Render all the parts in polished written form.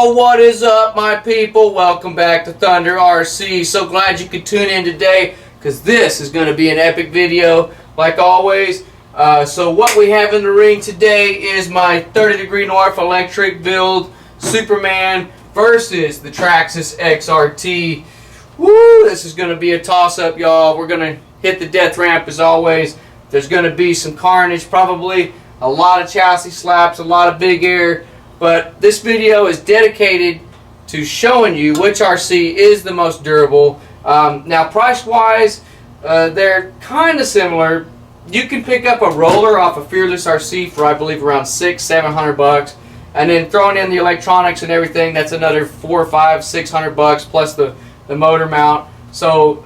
Yo, what is up, my people? Welcome back to Thunder RC. So glad you could tune in today, because this is going to be an epic video, like always. So what we have in the ring today is my 30 degree north electric build Superman versus the Traxxas XRT. Woo! This is going to be a toss-up, y'all. We're going to hit the death ramp as always. There's going to be some carnage, probably a lot of chassis slaps, a lot of big air. But this video is dedicated to showing you which RC is the most durable. Now, price-wise, they're kind of similar. You can pick up a roller off of Fearless RC for, I believe, around $600-700, and then throwing in the electronics and everything, that's another $400, $500, $600 plus the motor mount. So,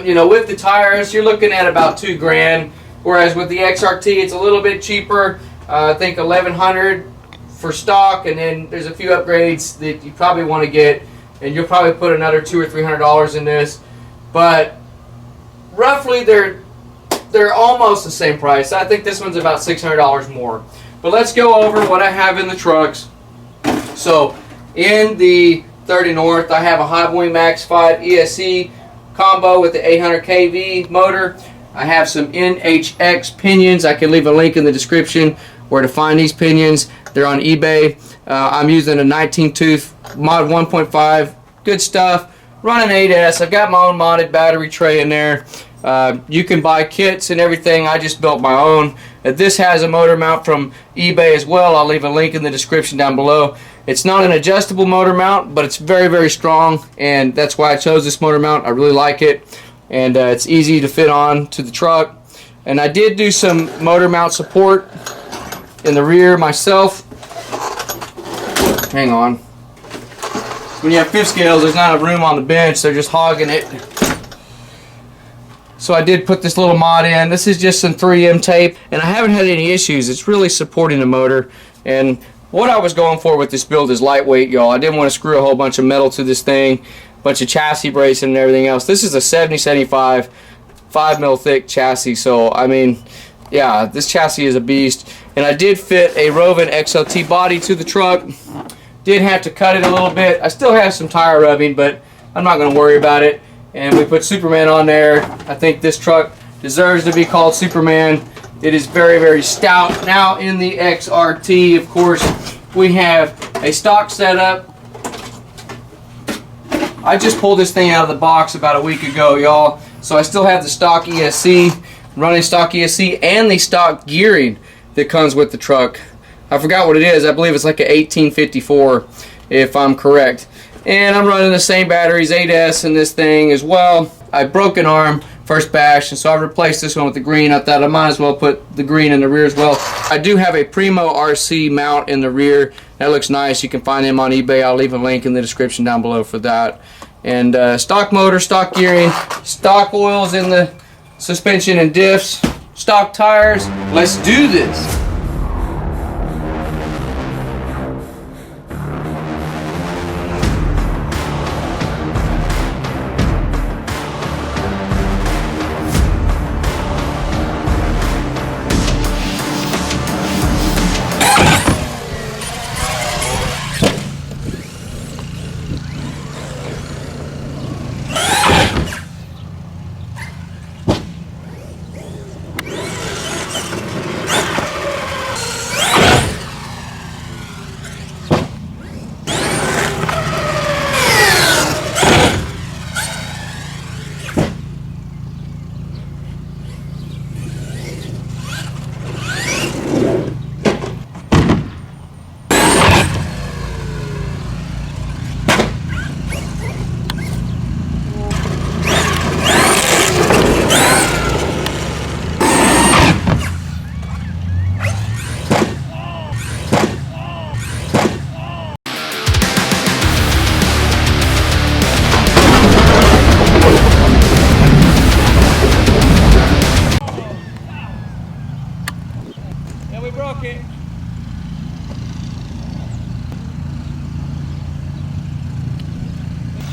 you know, with the tires, you're looking at about $2 grand. Whereas with the XRT, it's a little bit cheaper. I think $1,100 for stock, and then there's a few upgrades that you probably want to get, and you'll probably put another $200 or $300 in this. But roughly, they're almost the same price. I think this one's about $600 more. But let's go over what I have in the trucks. So in the 30 North, I have a Hot Wing Max 5 ESC combo with the 800 kV motor. I have some NHX pinions. I can leave a link in the description where to find these pinions. They're on eBay. I'm using a 19 tooth mod 1.5. Good stuff. Running 8S. I've got my own modded battery tray in there. You can buy kits and everything. I just built my own. This has a motor mount from eBay as well. I'll leave a link in the description down below. It's not an adjustable motor mount, but it's very, very strong, and that's why I chose this motor mount. I really like it, and it's easy to fit on to the truck. And I did do some motor mount support in the rear myself. Hang on. When you have fifth scales, there's not a room on the bench. They're just hogging it. So I did put this little mod in. This is just some 3M tape, and I haven't had any issues. It's really supporting the motor. And what I was going for with this build is lightweight, y'all. I didn't want to screw a whole bunch of metal to this thing, bunch of chassis bracing and everything else. This is a 7075 5mm thick chassis, so I mean, yeah, this chassis is a beast. And I did fit a Roven XLT body to the truck. Did have to cut it a little bit. I still have some tire rubbing, but I'm not going to worry about it. And we put Superman on there. I think this truck deserves to be called Superman. It is very, very stout. Now in the XRT, of course, we have a stock setup. I just pulled this thing out of the box about a week ago, y'all. So I still have the stock ESC, running stock ESC, and the stock gearing that comes with the truck. I forgot what it is. I believe it's like an 1854, if I'm correct. And I'm running the same batteries, 8S, in this thing as well. I broke an arm first bash, and so I replaced this one with the green. I thought I might as well put the green in the rear as well. I do have a Primo RC mount in the rear. That looks nice. You can find them on eBay. I'll leave a link in the description down below for that. And stock motor, stock gearing, stock oils in the suspension and diffs, stock tires. Let's do this.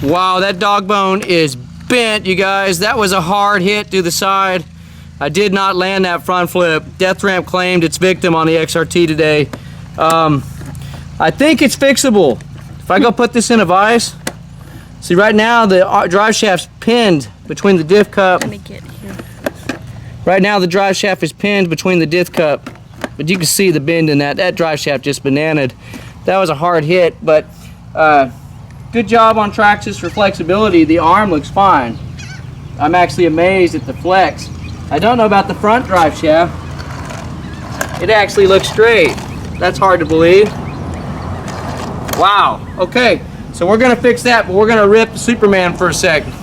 Wow, that dog bone is bent, you guys. That was a hard hit to the side. I did not land that front flip. Death ramp claimed its victim on the XRT today. I think it's fixable. If I go put this in a vise, see right now the drive shaft's pinned between the diff cup. Let me get here. Right now the drive shaft is pinned between the diff cup, but you can see the bend in that. That drive shaft just bananaed. That was a hard hit, but good job on Traxxas for flexibility. The arm looks fine. I'm actually amazed at the flex. I don't know about the front drive shaft. It actually looks straight. That's hard to believe. Wow. Okay, so we're gonna fix that, but we're gonna rip the Superman for a second.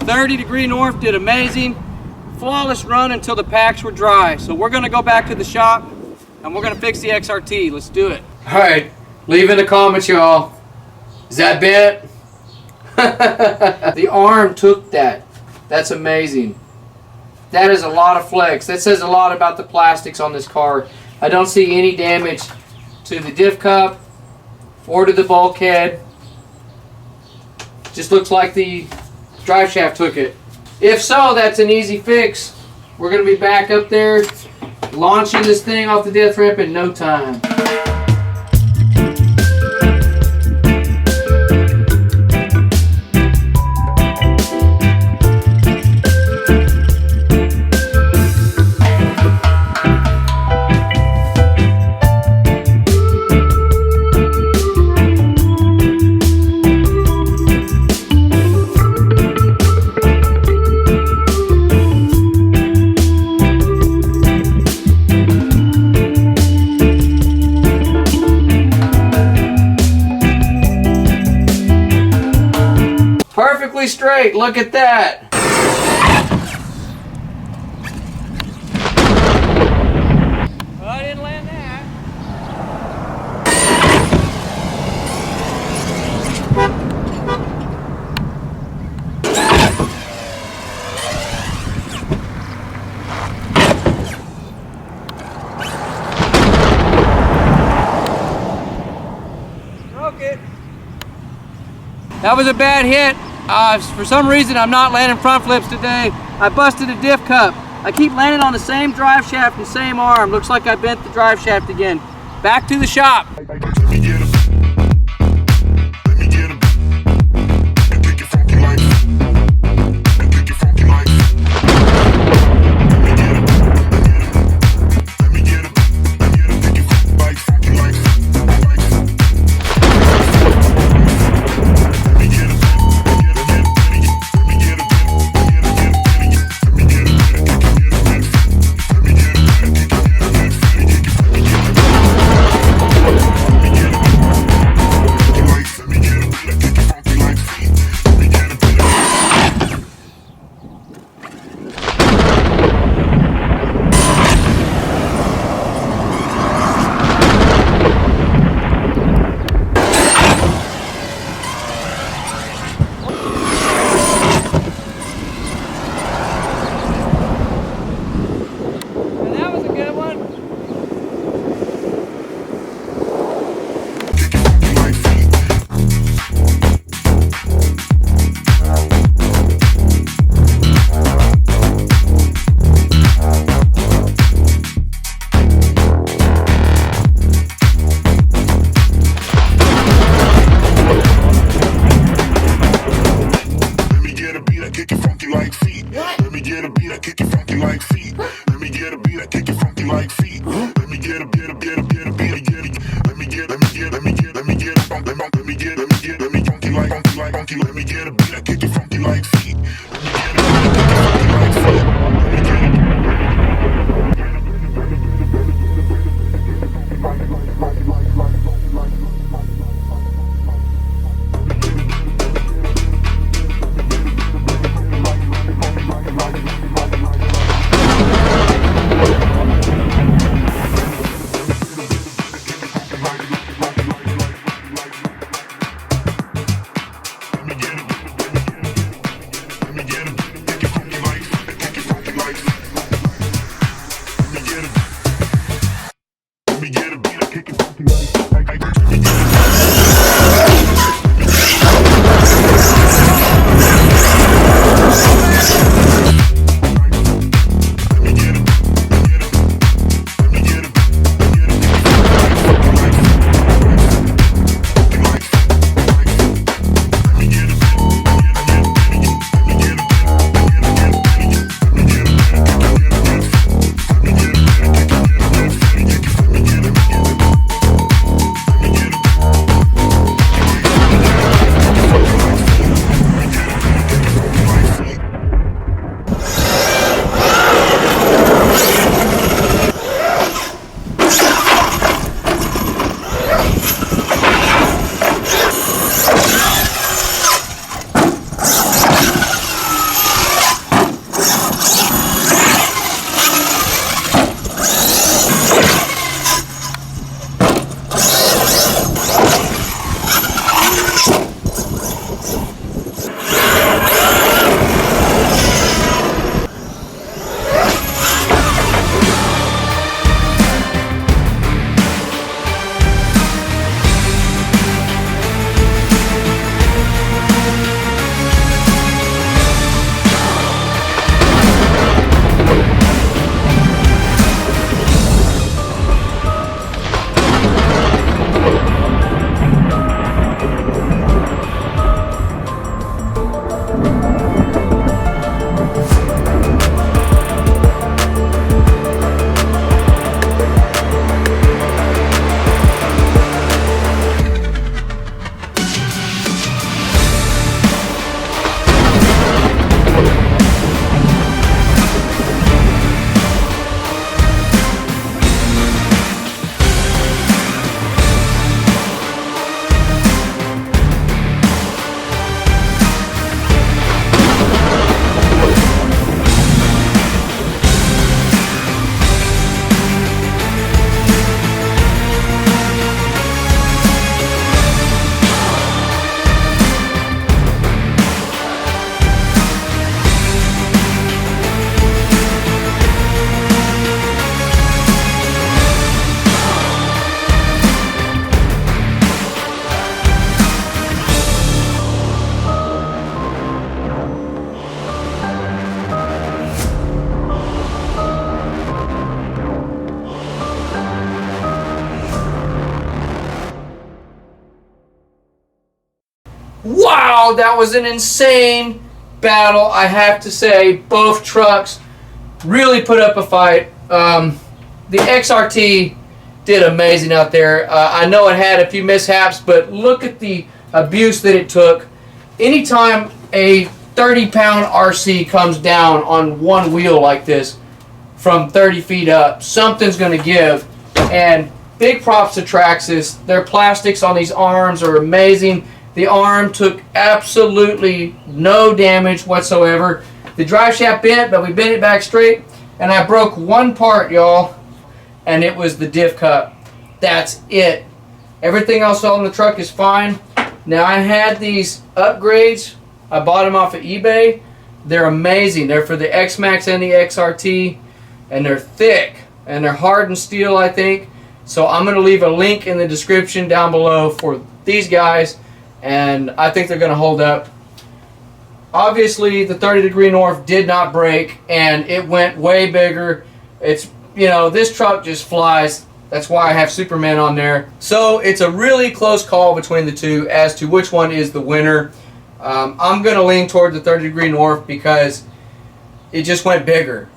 .30° north did amazing. Flawless run until the packs were dry. So we're gonna go back to the shop and we're gonna fix the XRT. Let's do it. All right, leave in the comments, y'all. Is that bent? The arm took that. That's amazing. That is a lot of flex. That says a lot about the plastics on this car. I don't see any damage to the diff cup or to the bulkhead. Just looks like the drive shaft took it. If so, that's an easy fix. We're going to be back up there launching this thing off the death ramp in no time. Perfectly straight, look at that. Well, I didn't land that. Broke it. That was a bad hit. For some reason, I'm not landing front flips today. I busted a diff cup. I keep landing on the same drive shaft and same arm. Looks like I bent the drive shaft again. Back to the shop. kick it funky like feet. Let me get a beat, I kick it funky like feet. Let me get a beat, let me get funk, let me get funky like funky. Let me get a beat, I kick it funky like feet. Let me get a beat, I kick it funky like feet. Let me get a Wow, that was an insane battle, I have to say. Both trucks really put up a fight. The XRT did amazing out there. I know it had a few mishaps, but look at the abuse that it took. Anytime a 30-pound RC comes down on one wheel like this from 30 feet up, something's going to give. And big props to Traxxas. Their plastics on these arms are amazing. The arm took absolutely no damage whatsoever. The drive shaft bent, but we bent it back straight. And I broke one part, y'all, and it was the diff cup. That's it. Everything else on the truck is fine. Now, I had these upgrades. I bought them off of eBay. They're amazing. They're for the X-Max and the XRT, and they're thick, and they're hardened steel, I think. So I'm going to leave a link in the description down below for these guys, and I think they're going to hold up. Obviously, the 30 degree north did not break, and it went way bigger. It's, you know, this truck just flies. That's why I have Superman on there. So it's a really close call between the two as to which one is the winner. I'm going to lean toward the 30 degree north because it just went bigger.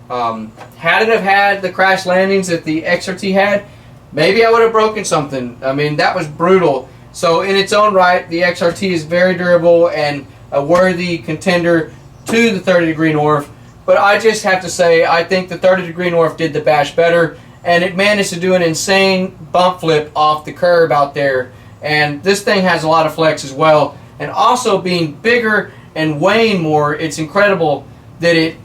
Had it have had the crash landings that the XRT had, maybe I would have broken something. I mean, that was brutal. So in its own right, the XRT is very durable and a worthy contender to the 30 Degree North. But I just have to say, I think the 30 Degree North did the bash better, and it managed to do an insane bump flip off the curb out there. And this thing has a lot of flex as well. And also being bigger and weighing more, it's incredible that it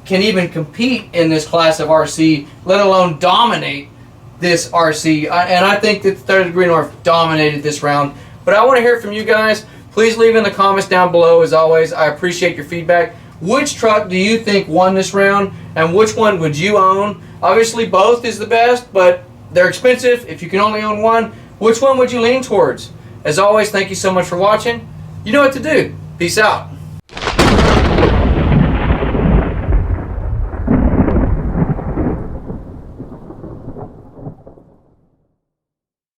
can even compete in this class of RC, let alone dominate this RC. And I think that the 30 Degree North dominated this round. But I want to hear from you guys. Please leave in the comments down below. As always, I appreciate your feedback. Which truck do you think won this round, and which one would you own? Obviously both is the best, but they're expensive. If you can only own one, which one would you lean towards? As always, thank you so much for watching. You know what to do. Peace out.